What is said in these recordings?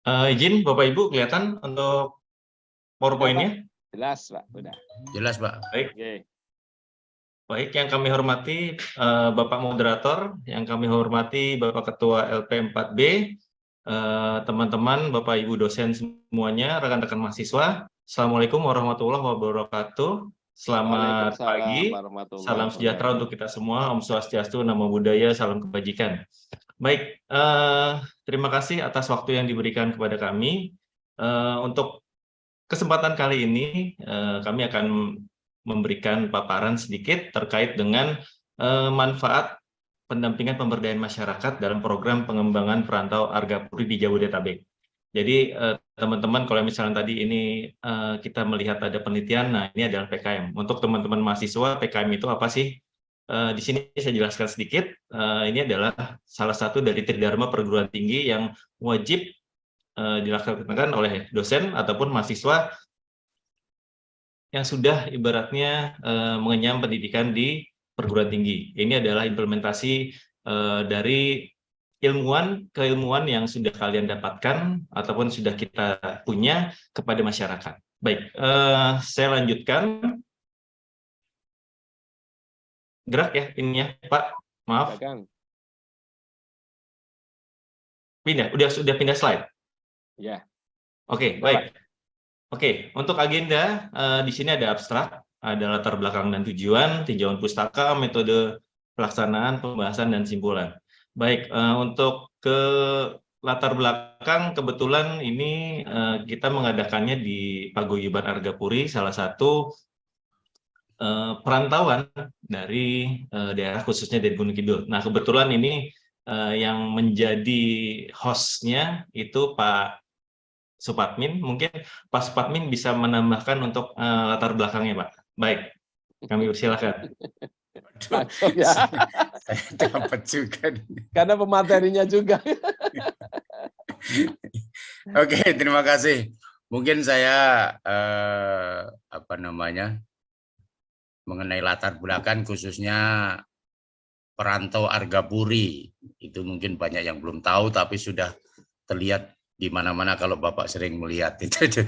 Izin Bapak Ibu kelihatan untuk PowerPoint-nya? Jelas, Pak. Udah. Jelas, Pak. Baik. Oke. Baik, yang kami hormati Bapak Moderator, yang kami hormati Bapak Ketua LP4B, teman-teman, Bapak Ibu dosen semuanya, rekan-rekan mahasiswa. Assalamualaikum warahmatullahi wabarakatuh. Selamat pagi, salam sejahtera untuk kita semua. Om Swastiastu, Namo Buddhaya, salam kebajikan. Baik, terima kasih atas waktu yang diberikan kepada kami. Untuk kesempatan kali ini, kami akan memberikan paparan sedikit terkait dengan manfaat pendampingan pemberdayaan masyarakat dalam program pengembangan perantau Argapuri di Jabodetabek. Jadi teman-teman, kalau misalnya tadi ini kita melihat ada penelitian, nah ini adalah PKM. Untuk teman-teman mahasiswa, PKM itu apa sih? Di sini saya jelaskan sedikit. Ini adalah salah satu dari tridharma perguruan tinggi yang wajib dilaksanakan oleh dosen ataupun mahasiswa yang sudah ibaratnya mengenyam pendidikan di perguruan tinggi. Ini adalah implementasi dari keilmuan yang sudah kalian dapatkan ataupun sudah kita punya kepada masyarakat. Baik, saya lanjutkan. Gerak ya ininya, Pak. Maaf. Pindah, sudah pindah slide. Ya. Oke, baik. Oke, untuk agenda di sini ada abstrak, ada latar belakang dan tujuan, tinjauan pustaka, metode pelaksanaan, pembahasan dan simpulan. Baik, untuk ke latar belakang kebetulan ini kita mengadakannya di Paguyuban Argapuri, salah satu perantauan dari daerah khususnya dari Gunung Kidul. Nah, kebetulan ini yang menjadi hostnya itu Pak Supatmin. Mungkin Pak Supatmin bisa menambahkan untuk latar belakangnya, Pak. Baik, kami persilakan. Ya. Saya dapat juga. Karena pematerinya juga. Oke, terima kasih. Mungkin saya mengenai latar belakang khususnya perantau Argapuri. Itu mungkin banyak yang belum tahu, tapi sudah terlihat di mana-mana kalau Bapak sering melihat itu.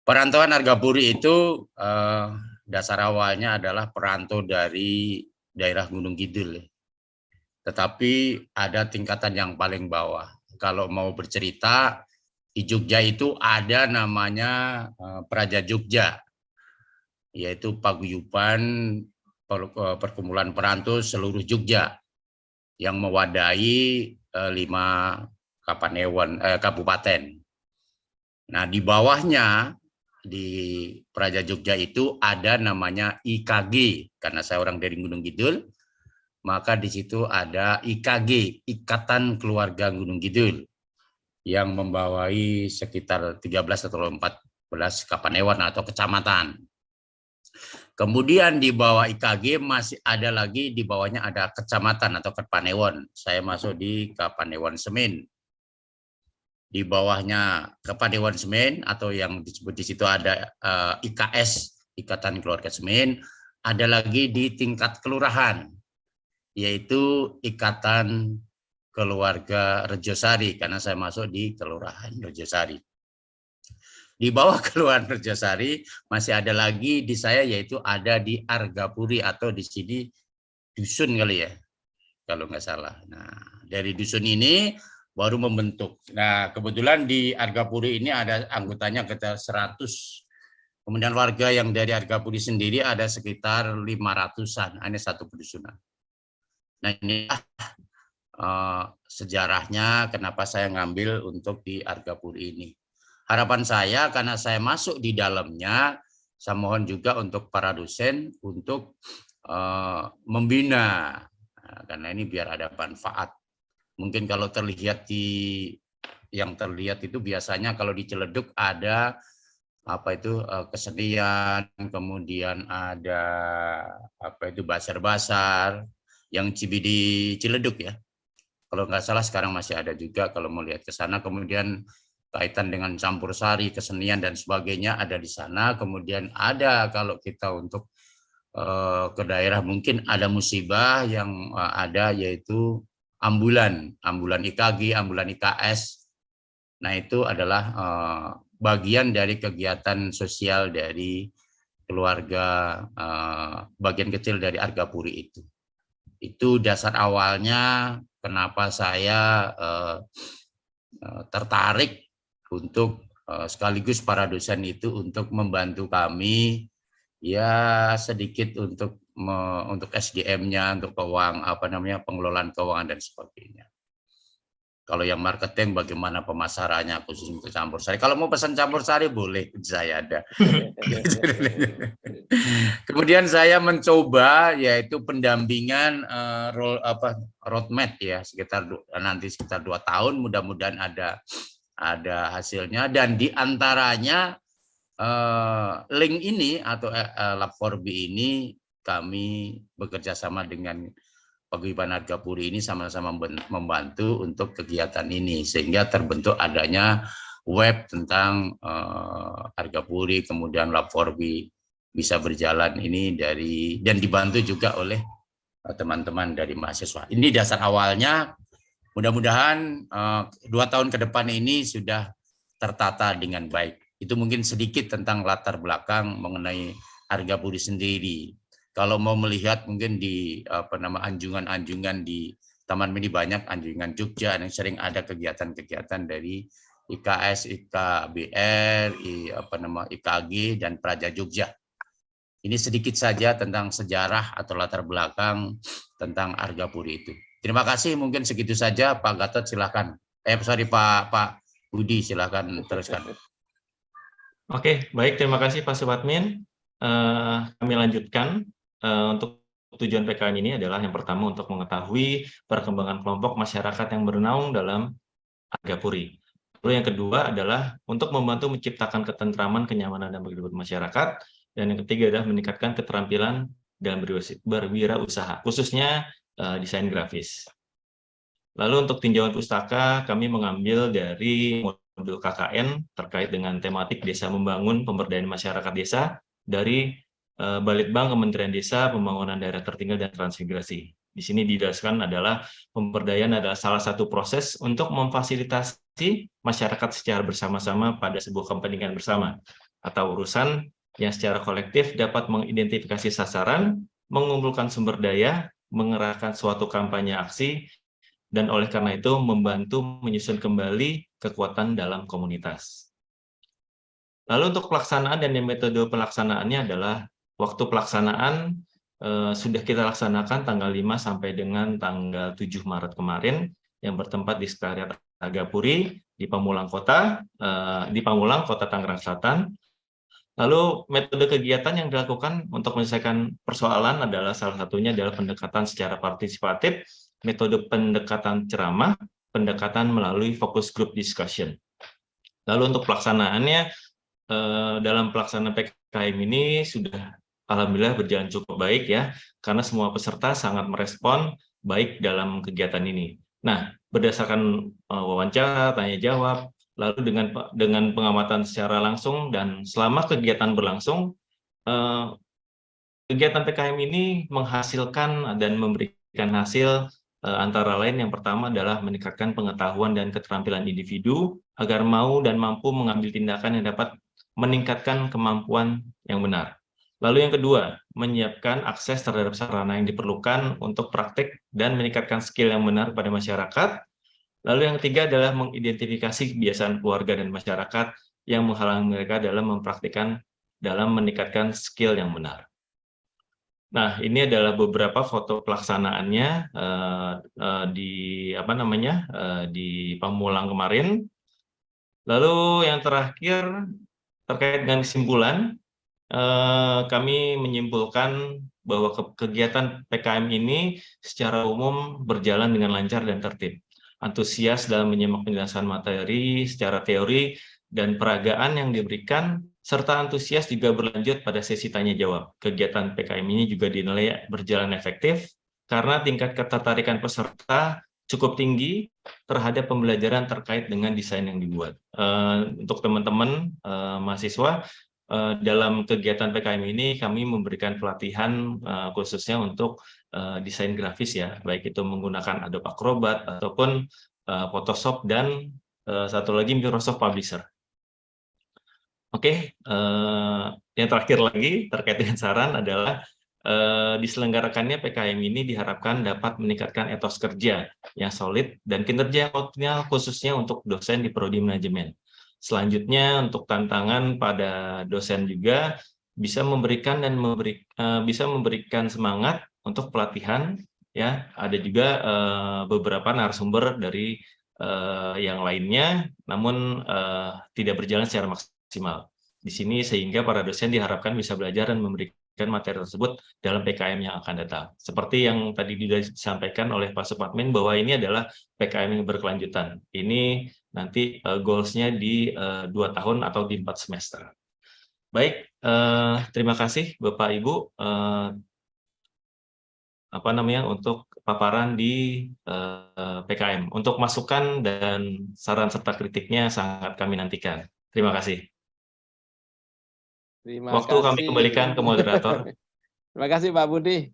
Perantauan Argapuri itu dasar awalnya adalah perantau dari daerah Gunung Kidul. Tetapi ada tingkatan yang paling bawah. Kalau mau bercerita, di Jogja itu ada namanya Praja Jogja, yaitu paguyuban perkumpulan perantau seluruh Jogja yang mewadahi 5 kabupaten. Nah, di bawahnya di Praja Jogja itu ada namanya IKG, karena saya orang dari Gunung Kidul, maka di situ ada IKG, Ikatan Keluarga Gunung Kidul, yang membawahi sekitar 13 atau 14 kapanewon atau kecamatan. Kemudian di bawah IKG masih ada lagi, di bawahnya ada kecamatan atau kapanewon. Saya masuk di Kapanewon Semin. Di bawahnya Kapanewon Semin atau yang disebut di situ ada IKS, Ikatan Keluarga Semin. Ada lagi di tingkat kelurahan, yaitu Ikatan Keluarga Rejosari, karena saya masuk di Kelurahan Rejosari. Di bawah Kelurahan Rejosari masih ada lagi di saya, yaitu ada di Argapuri atau di sini dusun kali ya, kalau nggak salah. Nah, dari dusun ini baru membentuk. Nah, kebetulan di Argapuri ini ada anggotanya kita 100. Kemudian warga yang dari Argapuri sendiri ada sekitar 500-an, hanya satu pedusunan. Nah, inilah sejarahnya kenapa saya ngambil untuk di Argapuri ini. Harapan saya karena saya masuk di dalamnya, saya mohon juga untuk para dosen untuk membina, karena ini biar ada manfaat. Mungkin kalau terlihat yang terlihat itu biasanya kalau di Ciledug ada kesenian, kemudian ada basar-basar yang di Ciledug ya. Kalau nggak salah sekarang masih ada juga kalau mau lihat ke sana. Kemudian kaitan dengan campur sari, kesenian dan sebagainya ada di sana. Kemudian ada kalau kita untuk ke daerah mungkin ada musibah yang ada yaitu ambulan IKG, ambulan IKS Nah, itu adalah bagian dari kegiatan sosial dari keluarga, bagian kecil dari Argapuri itu. Itu dasar awalnya kenapa saya tertarik untuk sekaligus para dosen itu untuk membantu kami ya sedikit untuk SDM-nya, untuk pengelolaan keuangan dan sebagainya. Kalau yang marketing bagaimana pemasarannya khusus untuk campur sari. Kalau mau pesan campur sari boleh, saya ada. Kemudian saya mencoba yaitu pendampingan roadmap ya sekitar 2 tahun, mudah-mudahan ada hasilnya, dan diantaranya link ini atau Lab4B ini kami bekerja sama dengan Paguyuban Argapuri ini sama-sama membantu untuk kegiatan ini sehingga terbentuk adanya web tentang Argapuri, kemudian Lab4B bisa berjalan ini dan dibantu juga oleh teman-teman dari mahasiswa. Ini dasar awalnya, mudah-mudahan 2 tahun ke depan ini sudah tertata dengan baik. Itu mungkin sedikit tentang latar belakang mengenai Argapuri sendiri. Kalau mau melihat mungkin di anjungan-anjungan di Taman Mini banyak anjungan Jogja yang sering ada kegiatan-kegiatan dari IKS, IKBR, IKG dan Praja Jogja. Ini sedikit saja tentang sejarah atau latar belakang tentang Argapuri itu. Terima kasih, mungkin segitu saja. Pak Gatot silakan. Pak Budi silakan teruskan. Oke, baik, terima kasih Pak Supatmin. Kami lanjutkan. Untuk tujuan PKM ini adalah yang pertama untuk mengetahui perkembangan kelompok masyarakat yang bernaung dalam Argapuri. Lalu yang kedua adalah untuk membantu menciptakan ketentraman, kenyamanan, dan kehidupan masyarakat. Dan yang ketiga adalah meningkatkan keterampilan dalam berwirausaha, khususnya desain grafis. Lalu untuk tinjauan pustaka, kami mengambil dari modul KKN terkait dengan tematik desa membangun pemberdayaan masyarakat desa dari Balitbang Kementerian Desa, Pembangunan Daerah Tertinggal dan Transmigrasi. Di sini dijelaskan adalah pemberdayaan adalah salah satu proses untuk memfasilitasi masyarakat secara bersama-sama pada sebuah kepentingan bersama atau urusan yang secara kolektif dapat mengidentifikasi sasaran, mengumpulkan sumber daya, mengerahkan suatu kampanye aksi, dan oleh karena itu membantu menyusun kembali kekuatan dalam komunitas. Lalu untuk pelaksanaan dan metode pelaksanaannya adalah waktu pelaksanaan sudah kita laksanakan tanggal 5 sampai dengan tanggal 7 Maret kemarin yang bertempat di Sekretariat Argapuri di Pamulang Kota Tangerang Selatan. Lalu metode kegiatan yang dilakukan untuk menyelesaikan persoalan adalah salah satunya adalah pendekatan secara partisipatif, metode pendekatan ceramah, pendekatan melalui focus group discussion. Lalu untuk pelaksanaannya, dalam pelaksanaan PKM ini sudah alhamdulillah berjalan cukup baik ya, karena semua peserta sangat merespon baik dalam kegiatan ini. Nah, berdasarkan wawancara, tanya jawab, lalu dengan pengamatan secara langsung dan selama kegiatan berlangsung, kegiatan PKM ini menghasilkan dan memberikan hasil antara lain yang pertama adalah meningkatkan pengetahuan dan keterampilan individu agar mau dan mampu mengambil tindakan yang dapat meningkatkan kemampuan yang benar. Lalu yang kedua, menyiapkan akses terhadap sarana yang diperlukan untuk praktik dan meningkatkan skill yang benar pada masyarakat. Lalu yang ketiga adalah mengidentifikasi kebiasaan keluarga dan masyarakat yang menghalangi mereka dalam meningkatkan skill yang benar. Nah, ini adalah beberapa foto pelaksanaannya di Pamulang kemarin. Lalu yang terakhir terkait dengan kesimpulan, kami menyimpulkan bahwa kegiatan PKM ini secara umum berjalan dengan lancar dan tertib. Antusias dalam menyimak penjelasan materi secara teori dan peragaan yang diberikan, serta antusias juga berlanjut pada sesi tanya jawab. Kegiatan PKM ini juga dinilai berjalan efektif karena tingkat ketertarikan peserta cukup tinggi terhadap pembelajaran terkait dengan desain yang dibuat. Untuk teman-teman mahasiswa, dalam kegiatan PKM ini kami memberikan pelatihan khususnya untuk desain grafis ya, baik itu menggunakan Adobe Acrobat ataupun Photoshop dan satu lagi Microsoft Publisher. Oke, yang terakhir lagi terkait dengan saran adalah diselenggarakannya PKM ini diharapkan dapat meningkatkan etos kerja yang solid dan kinerja yang optimal khususnya untuk dosen di Prodi Manajemen. Selanjutnya untuk tantangan pada dosen juga bisa memberikan bisa memberikan semangat untuk pelatihan, ya. Ada juga beberapa narasumber dari yang lainnya, namun tidak berjalan secara maksimal di sini, sehingga para dosen diharapkan bisa belajar dan memberikan materi tersebut dalam PKM yang akan datang. Seperti yang tadi disampaikan oleh Pak Supatmin bahwa ini adalah PKM yang berkelanjutan. Ini nanti goals-nya di 2 tahun atau di 4 semester. Baik, terima kasih Bapak Ibu untuk paparan di PKM. Untuk masukan dan saran serta kritiknya sangat kami nantikan. Terima kasih. Waktu kami kembalikan ke moderator. Terima kasih Pak Budi.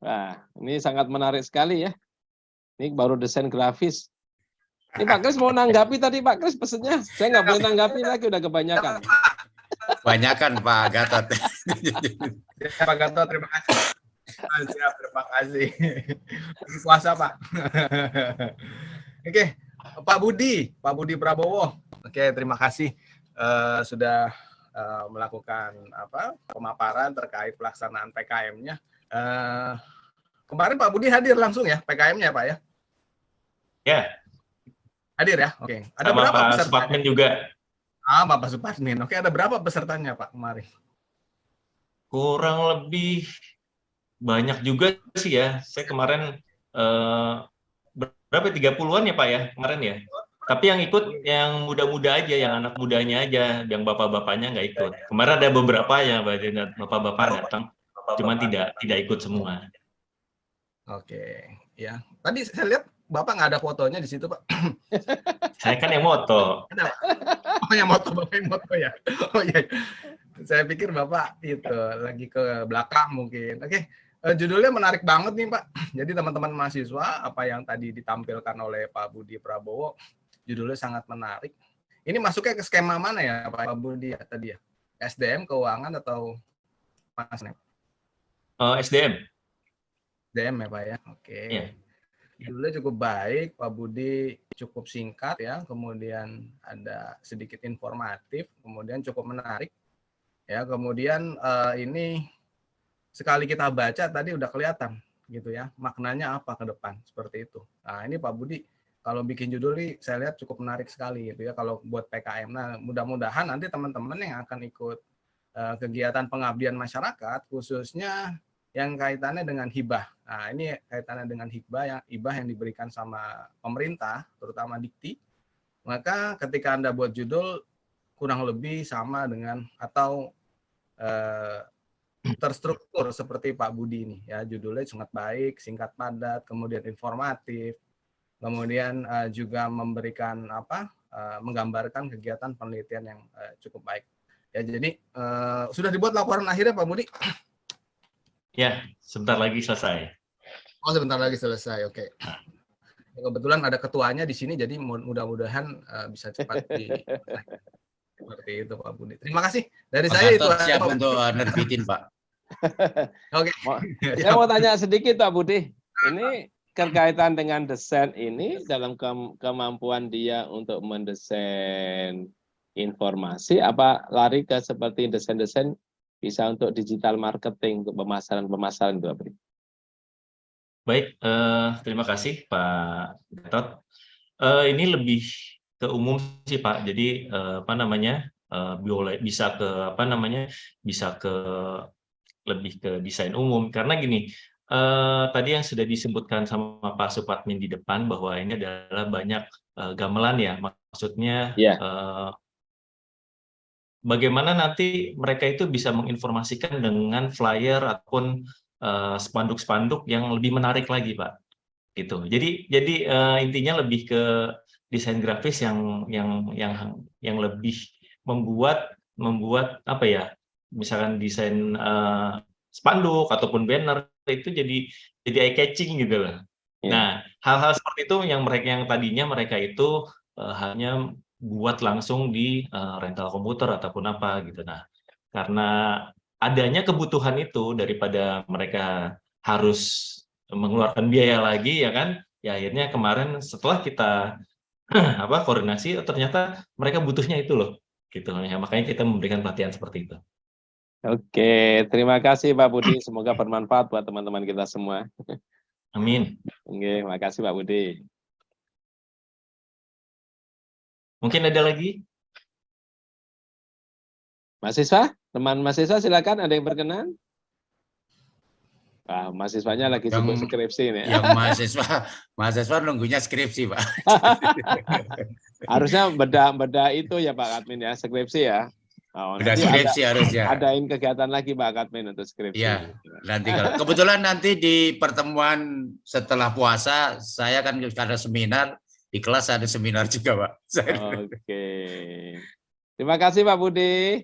Wah, ini sangat menarik sekali ya. Ini baru desain grafis. Ini Pak Kris mau nanggapi tadi Pak Kris pesennya. Saya nggak boleh nanggapi lagi, udah kebanyakan. Banyakan Pak Gatot. Pak Gatot, terima kasih. Siap, terima kasih. Puasa Pak. Oke, Pak Budi Prabowo. Oke, terima kasih sudah melakukan pemaparan terkait pelaksanaan PKM-nya. Kemarin Pak Budi hadir langsung ya PKM-nya Pak ya? Ya. Hadir ya? Oke. Ada sama berapa Pak peserta? Supatmin juga. Bapak Supatmin. Oke, ada berapa pesertanya Pak kemarin? Kurang lebih banyak juga sih ya. Saya kemarin berapa 30-an ya Pak ya kemarin ya. Tapi yang ikut yang muda-muda aja, yang anak mudanya aja, yang bapak-bapaknya nggak ikut. Kemarin ada beberapa yang bapak-bapak datang, cuman tidak ikut semua. Oke, ya. Tadi saya lihat Bapak nggak ada fotonya di situ, Pak. Saya kan yang moto. Oh, yang moto, Bapak yang moto ya. Oh iya. Saya pikir Bapak itu lagi ke belakang mungkin. Oke, judulnya menarik banget nih, Pak. Jadi teman-teman mahasiswa, apa yang tadi ditampilkan oleh Pak Budi Prabowo, judulnya sangat menarik. Ini masuknya ke skema mana ya, Pak Budi ya tadi ya? SDM, keuangan atau mana? SDM. SDM ya, Pak ya. Oke. Yeah. Judulnya cukup baik, Pak Budi cukup singkat ya, kemudian ada sedikit informatif, kemudian cukup menarik. Ya, kemudian ini sekali kita baca tadi udah kelihatan gitu ya, maknanya apa ke depan seperti itu. Nah, ini Pak Budi kalau bikin judul ini saya lihat cukup menarik sekali gitu ya kalau buat PKM. Nah, mudah-mudahan nanti teman-teman yang akan ikut kegiatan pengabdian masyarakat khususnya yang kaitannya dengan hibah. Nah, ini kaitannya dengan hibah yang diberikan sama pemerintah, terutama Dikti. Maka ketika Anda buat judul kurang lebih sama dengan atau terstruktur seperti Pak Budi ini ya, judulnya sangat baik, singkat padat, kemudian informatif, kemudian juga memberikan menggambarkan kegiatan penelitian yang cukup baik. Ya, jadi sudah dibuat laporan akhirnya Pak Budi? Ya, sebentar lagi selesai. Oh, sebentar lagi selesai. Oke. Kebetulan ada ketuanya di sini, jadi mudah-mudahan bisa cepat seperti itu Pak Budi. Terima kasih dari Pak saya. Gatot Itu siap untuk nerbitin Pak. Oke. Saya mau tanya sedikit Pak Budi. Ini berkaitan dengan desain ini dalam kemampuan dia untuk mendesain informasi, apa lari ke seperti desain-desain bisa untuk digital marketing, untuk pemasaran-pemasaran itu, Pak Budi? Baik, terima kasih Pak Gatot. Ini lebih ke umum sih Pak. Jadi bisa ke lebih ke desain umum karena gini. Tadi yang sudah disebutkan sama Pak Supatmin di depan bahwa ini adalah banyak gamelan ya, maksudnya bagaimana nanti mereka itu bisa menginformasikan dengan flyer ataupun spanduk-spanduk yang lebih menarik lagi, Pak. Gitu. Jadi intinya lebih ke desain grafis yang lebih membuat apa ya? Misalkan desain spanduk ataupun banner itu jadi eye catching gitu loh. Nah, hal-hal seperti itu yang tadinya mereka itu hanya buat langsung di rental komputer ataupun apa gitu. Nah, karena adanya kebutuhan itu daripada mereka harus mengeluarkan biaya lagi ya kan, ya akhirnya kemarin setelah kita koordinasi, ternyata mereka butuhnya itu loh, gitu ya. Makanya kita memberikan pelatihan seperti itu. Oke, terima kasih Pak Budi. Semoga bermanfaat buat teman-teman kita semua. Amin. Oke, makasih Pak Budi. Mungkin ada lagi? Mahasiswa, teman mahasiswa silakan, ada yang berkenan? Wah, mahasiswanya lagi sibuk skripsi ini. Yang mahasiswa nunggunya skripsi, Pak. Harusnya beda itu ya Pak Admin ya, skripsi ya. Oh, Udah nanti skripsi harusnya. adain kegiatan lagi Pak Admin untuk skripsi. Iya, nanti kebetulan nanti di pertemuan setelah puasa saya kan ada seminar, di kelas ada seminar juga, Pak. Oke. Terima kasih Pak Budi.